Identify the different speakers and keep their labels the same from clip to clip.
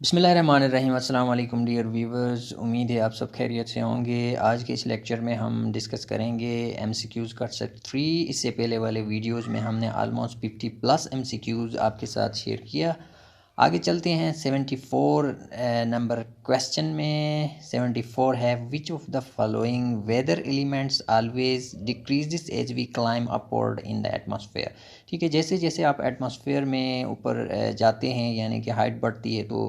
Speaker 1: बिस्मिल्लाहिर्रहमानिर्रहीम। अस्सलाम वालेकुम डियर व्यूवर्स, उम्मीद है आप सब खैरियत से होंगे। आज के इस लेक्चर में हम डिस्कस करेंगे एमसीक्यूज़ का सेट 3। इससे पहले वाले वीडियोस में हमने आलमोस्ट 50 प्लस एमसीक्यूज़ आपके साथ शेयर किया। आगे चलते हैं 74 नंबर क्वेश्चन में। 74 है, which of the following weather elements always decreases as we climb upward in the atmosphere. ठीक है, जैसे जैसे आप एटमॉस्फेयर में ऊपर जाते हैं यानी कि हाइट बढ़ती है तो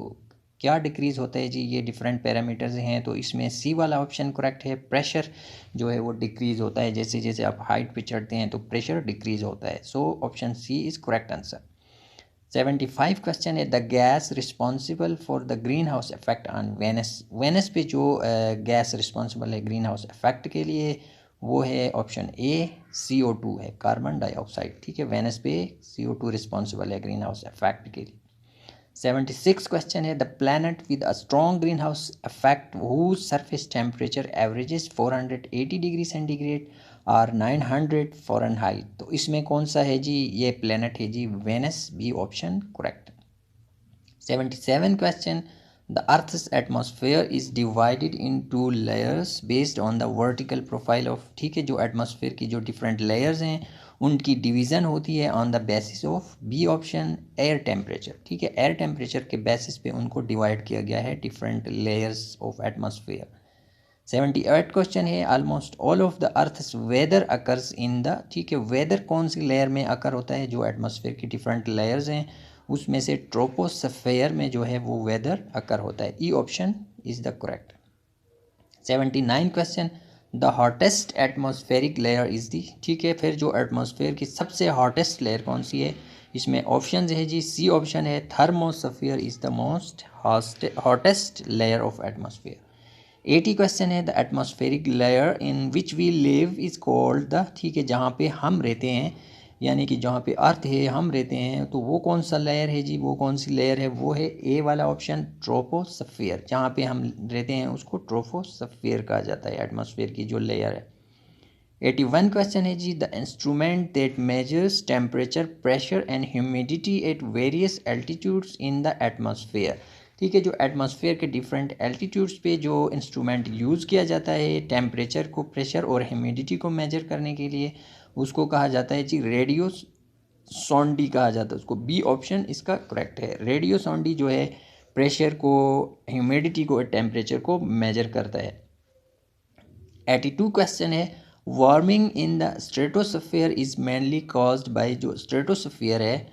Speaker 1: क्या डिक्रीज़ होता है जी। ये डिफरेंट पैरामीटर्स हैं, तो इसमें सी वाला ऑप्शन करेक्ट है। प्रेशर जो है वो डिक्रीज़ होता है, जैसे जैसे आप हाइट पे चढ़ते हैं तो प्रेशर डिक्रीज़ होता है। So option C is correct answer. 75 question है, the gas responsible for the greenhouse effect on Venus. Venus पे जो गैस रिस्पॉन्सिबल है ग्रीन हाउस इफेक्ट के लिए वो है ऑप्शन ए CO2 है, कार्बन डाइऑक्साइड। ठीक है, वेनस पे CO2 रिस्पॉन्सिबल है ग्रीन हाउस इफेक्ट के लिए। 76 क्वेश्चन है, the planet with a strong greenhouse effect whose surface temperature averages 480 degree centigrade और 900 फ़ारेनहाइट। तो इसमें कौन सा है जी, ये प्लैनेट है जी Venus, B option correct. 77 question, the earth's atmosphere is divided into layers based on the vertical profile of. ठीक है, जो एटमॉस्फेयर की जो डिफरेंट लेयर्स हैं उनकी डिवीज़न होती है on the basis of, B option air temperature. ठीक है, एयर टेम्परेचर के बेसिस पे उनको डिवाइड किया गया है different layers of atmosphere. 78 question है, almost all of the earth's weather occurs in the. ठीक है, वेदर कौन सी लेयर में अकर होता है, जो एटमॉस्फेयर की डिफरेंट लेयर्स हैं उसमें से ट्रोपोस्फेयर में जो है वो वेदर अकर होता है। E option is the correct. 79 question, the hottest atmospheric layer is the. ठीक है, फिर जो एटमॉस्फेयर की सबसे हॉटेस्ट लेयर कौन सी है, इसमें ऑप्शन है जी, सी ऑप्शन है, thermosphere is the most hottest layer of atmosphere. 80 question है, the atmospheric layer in which we live is called the. ठीक है, जहाँ पे हम रहते हैं यानी कि जहाँ पे अर्थ है हम रहते हैं तो वो कौन सा लेयर है जी, वो कौन सी लेयर है, वो है ए वाला ऑप्शन ट्रोपोस्फियर। जहाँ पे हम रहते हैं उसको ट्रोपोस्फियर कहा जाता है, एटमॉस्फेयर की जो लेयर है। 81 क्वेश्चन है जी, the instrument that measures temperature pressure and humidity at various altitudes in the atmosphere. ठीक है, जो एटमॉस्फेयर के डिफरेंट एल्टीट्यूड्स पे जो इंस्ट्रूमेंट यूज़ किया जाता है टेम्परेचर को, प्रेशर और ह्यूमिडिटी को मेजर करने के लिए, उसको कहा जाता है जी रेडियो सोंडी कहा जाता है उसको। बी ऑप्शन इसका करेक्ट है। रेडियो सोंडी जो है प्रेशर को, ह्यूमिडिटी को, टेम्परेचर को मेजर करता है। 82 क्वेश्चन है, warming in the stratosphere is mainly caused by. जो स्ट्रेटोस्फेयर है,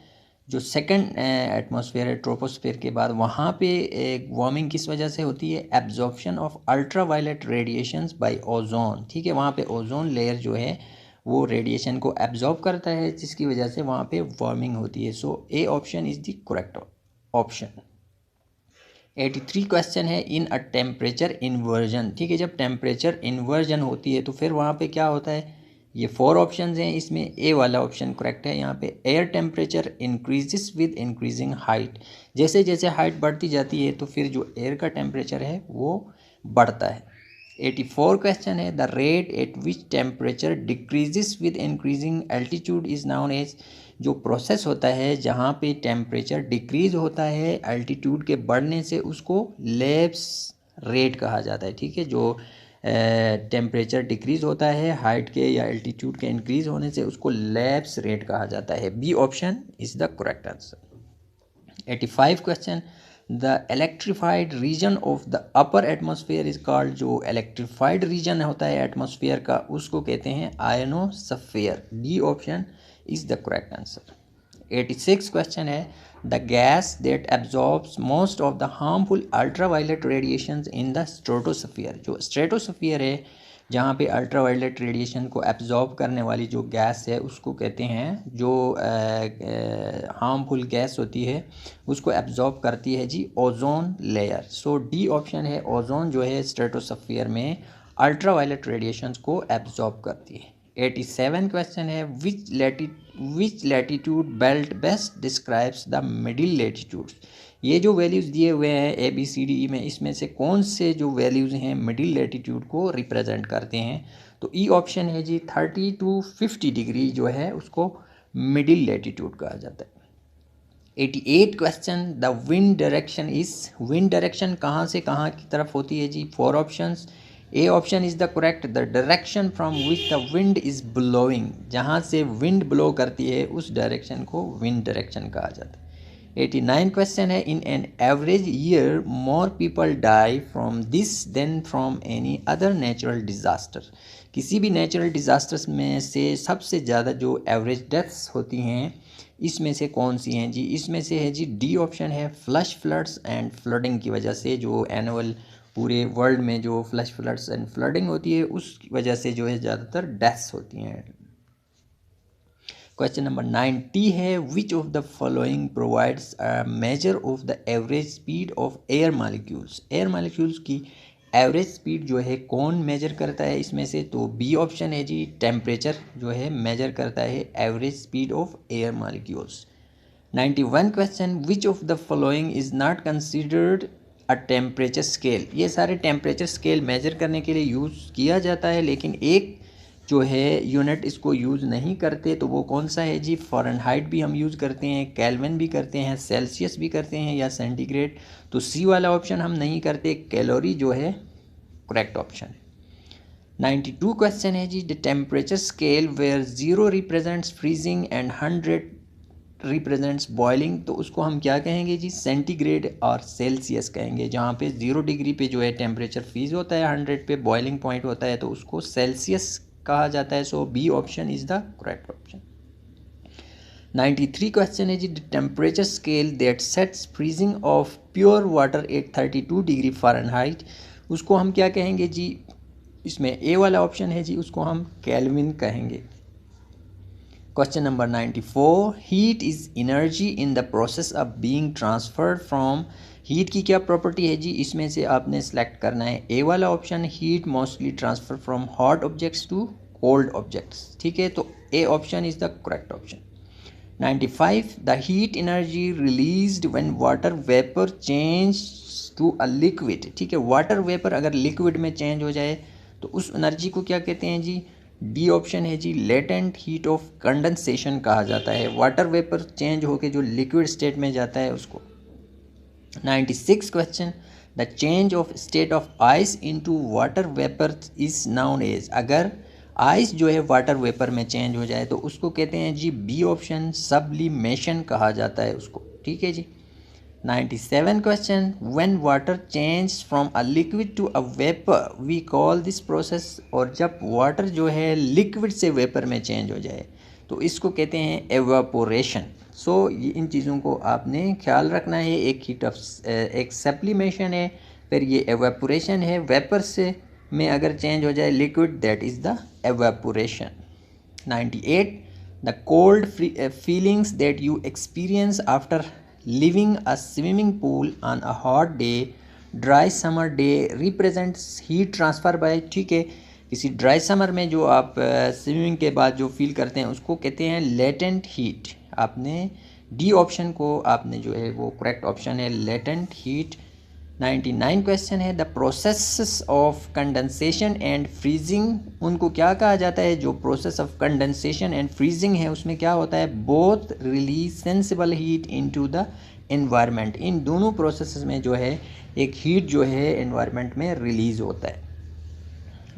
Speaker 1: जो सेकंड एटमॉस्फेयर है ट्रोपोस्फेयर के बाद, वहाँ पे एक वार्मिंग किस वजह से होती है, absorption of ultraviolet radiations by ozone. ठीक है, वहाँ पे ओजोन लेयर जो है वो रेडिएशन को एब्जॉर्ब करता है जिसकी वजह से वहाँ पे वार्मिंग होती है। So A option is the correct option. 83 question है, इन अ टेम्परेचर इन्वर्जन। ठीक है, जब टेम्परेचर इन्वर्जन होती है तो फिर वहाँ पे क्या होता है, ये 4 ऑप्शंस हैं, इसमें ए वाला ऑप्शन करेक्ट है। यहाँ पे air temperature increases with increasing height. जैसे जैसे हाइट बढ़ती जाती है तो फिर जो एयर का टेम्परेचर है वो बढ़ता है। 84 क्वेश्चन है, the rate at which temperature decreases with increasing altitude is known as. जो प्रोसेस होता है जहाँ पे टेम्परेचर डिक्रीज होता है एल्टीट्यूड के बढ़ने से, उसको लैप्स रेट कहा जाता है। ठीक है, जो टेम्परेचर डिक्रीज होता है हाइट के या एल्टीट्यूड के इंक्रीज होने से, उसको लैप्स रेट कहा जाता है। B option is the correct answer. 85 question, the electrified region of the upper atmosphere is called. जो इलेक्ट्रीफाइड रीजन होता है एटमॉस्फेयर का उसको कहते हैं ionosphere. D option is the correct answer. 86 question है, the gas that absorbs most of the harmful ultraviolet radiations in the stratosphere. जो stratosphere है जहाँ पे अल्ट्रावायलेट रेडिएशन को एब्जॉर्ब करने वाली जो गैस है उसको कहते हैं, जो हार्मफुल गैस होती है उसको एब्जॉर्ब करती है जी ओजोन लेयर। सो डी ऑप्शन है, ओजोन जो है स्ट्रेटोस्फीयर में अल्ट्रावायलेट रेडिएशंस को एब्जॉर्ब करती है। 87 क्वेश्चन है, which latitude belt best describes the middle latitudes. ये जो वैल्यूज़ दिए हुए हैं ABCD में, इसमें से कौन से जो वैल्यूज़ हैं मिडिल लैटिट्यूड को रिप्रेजेंट करते हैं, तो ई ऑप्शन है जी 30 to 50 डिग्री जो है उसको मिडिल लैटिट्यूड कहा जाता है। 88 question, the wind direction is, wind direction कहाँ से कहाँ की तरफ होती है जी? 4 options. A option is the correct, the direction from which the wind is blowing, जहाँ से विंड ब्लो करती है उस डायरेक्शन को विंड डायरेक्शन कहा जाता है। 89 क्वेश्चन है, in an average year more people die from this than from any other natural disaster, किसी भी नेचुरल डिज़ास्टर्स में से सबसे ज़्यादा जो एवरेज डेथ्स होती हैं इसमें से कौन सी हैं जी? इसमें से है जी डी ऑप्शन है, फ्लश फ्लड्स एंड फ्लडिंग की वजह से, जो एनुअल पूरे वर्ल्ड में जो फ्लश फ्लड्स एंड फ्लडिंग होती है उस वजह से जो है ज़्यादातर डेथ्स होती हैं। क्वेश्चन नंबर 90 है, which of the following provides a measure of the average speed of air molecules, air molecules की एवरेज स्पीड जो है कौन मेजर करता है इसमें से? तो बी ऑप्शन है जी, टेम्परेचर जो है मेजर करता है average speed of air molecules. 91 question, which of the following is not considered a temperature scale, ये सारे टेम्परेचर स्केल मेजर करने के लिए यूज़ किया जाता है लेकिन एक जो है यूनिट इसको यूज़ नहीं करते, तो वो कौन सा है जी? फ़ारेनहाइट भी हम यूज़ करते हैं, केल्विन भी करते हैं, सेल्सियस भी करते हैं या सेंटीग्रेड, तो सी वाला ऑप्शन हम नहीं करते, कैलोरी जो है करेक्ट ऑप्शन है। 92 क्वेश्चन है जी, the temperature scale where 0 represents freezing and 100 represents boiling, तो उसको हम क्या कहेंगे जी? सेंटीग्रेड और सेल्सियस कहेंगे। जहाँ पे 0 डिग्री पे जो है टेम्परेचर फ्रीज होता है, 100 पे बॉइलिंग पॉइंट होता है, तो उसको सेल्सियस कहा जाता है। So B option is the correct option. 93 question है जी, the temperature scale that sets freezing of pure water at 32 degree Fahrenheit, उसको हम क्या कहेंगे जी? इसमें ए वाला ऑप्शन है जी, उसको हम केल्विन कहेंगे। Question number 94, heat is energy in the process of being transferred from, heat की क्या प्रॉपर्टी है जी? इसमें से आपने सेलेक्ट करना है ए वाला option, heat mostly transfer from hot objects to cold objects, ठीक है, तो A option is the correct option. 95, the heat energy released when water vapour change to a liquid, ठीक है, वाटर वेपर अगर liquid में change हो जाए तो उस एनर्जी को क्या कहते हैं जी? डी ऑप्शन है जी, लेटेंट हीट ऑफ कंडेंसेशन कहा जाता है, वाटर वेपर चेंज होके जो लिक्विड स्टेट में जाता है उसको। 96 question, the change of state of ice into water vapour is known as, अगर आइस जो है वाटर वेपर में चेंज हो जाए तो उसको कहते हैं जी, बी ऑप्शन सब्लिमेशन कहा जाता है उसको, ठीक है जी। 97 question, when water change from a liquid to a vapour we call this process, और जब वाटर जो है लिक्विड से वेपर में चेंज हो जाए तो इसको कहते हैं एवापोरेशन। सो ये इन चीज़ों को आपने ख्याल रखना है, एक हीट ऑफ एक सप्लीमेशन है, फिर ये एवापोरेशन है, वेपर से में अगर चेंज हो जाए liquid, that is the evaporation. 98, the cold feelings that you experience after living a swimming pool on a hot day, dry summer day represents heat transfer bye, ठीक है, किसी ड्राई समर में जो आप स्विमिंग के बाद जो फील करते हैं उसको कहते हैं लेटेंट हीट। आपने डी ऑप्शन को आपने जो है वो करेक्ट ऑप्शन है, लेटेंट हीट। 99 क्वेश्चन है, the process of condensation and freezing, उनको क्या कहा जाता है? जो process of condensation and freezing है उसमें क्या होता है? Both release sensible heat into the environment, इन दोनों प्रोसेस में जो है एक हीट जो है एनवायरनमेंट में रिलीज होता है।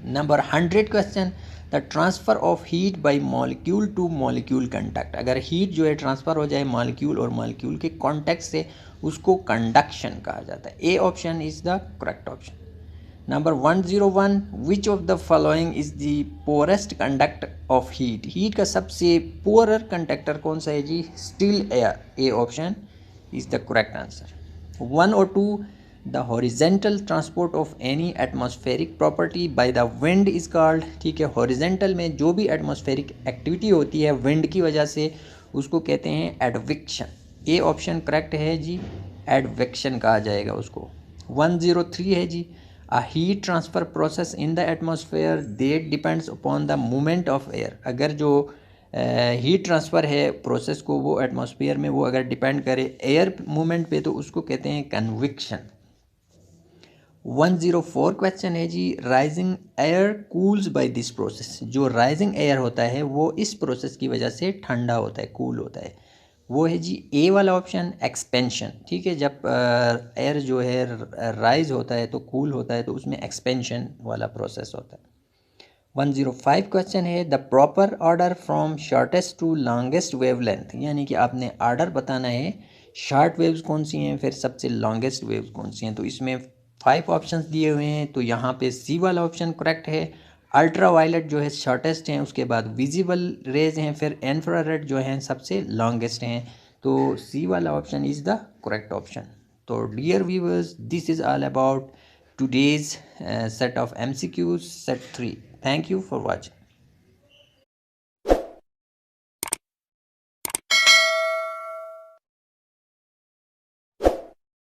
Speaker 1: Number 100 question, the transfer of heat bye molecule two molecule contact, अगर हीट जो है ट्रांसफ़र हो जाए मॉलिक्यूल और मॉलिक्यूल के कॉन्टैक्ट से उसको कंडक्शन कहा जाता है। A option is the correct option. Number 101, which of the following is the poorest conduct of heat, heat का सबसे पोअर कंडक्टर कौन सा है जी? Still air, A option is the correct answer. 1 और 2, the horizontal transport of any atmospheric property by the wind is called, ठीक है, horizontal में जो भी एटमॉस्फेरिक एक्टिविटी होती है विंड की वजह से उसको कहते हैं एडविक्शन। ए ऑप्शन करेक्ट है जी, एडविक्शन कहा जाएगा उसको। 103 है जी, a heat transfer process in the atmosphere that depends upon the movement of air, अगर जो हीट ट्रांसफ़र है प्रोसेस को वो एटमॉस्फेयर में वो अगर डिपेंड करे एयर मूवमेंट पे तो उसको कहते हैं कन्विक्शन। 104 क्वेश्चन है जी, rising air cools by this process, जो राइजिंग एयर होता है वो इस प्रोसेस की वजह से ठंडा होता है, कूल होता है, वो है जी ए वाला ऑप्शन, एक्सपेंशन। ठीक है, जब एयर जो है राइज होता है तो कूल होता है तो उसमें एक्सपेंशन वाला प्रोसेस होता है। 105 क्वेश्चन है the proper order from shortest to longest wavelength, यानी कि आपने ऑर्डर बताना है शॉर्ट वेव्स कौन सी हैं फिर सबसे लॉन्गेस्ट वेव्स कौन सी हैं। तो इसमें 5 ऑप्शंस दिए हुए हैं, तो यहाँ पे सी वाला ऑप्शन करेक्ट है। अल्ट्रा वायलेट जो है शॉर्टेस्ट हैं, उसके बाद विजिबल रेज हैं, फिर इंफ्रारेड जो हैं सबसे लॉन्गेस्ट हैं। तो सी वाला option is the correct option. तो dear viewers, this is all about today's set of MCQs set 3. Thank you for watching.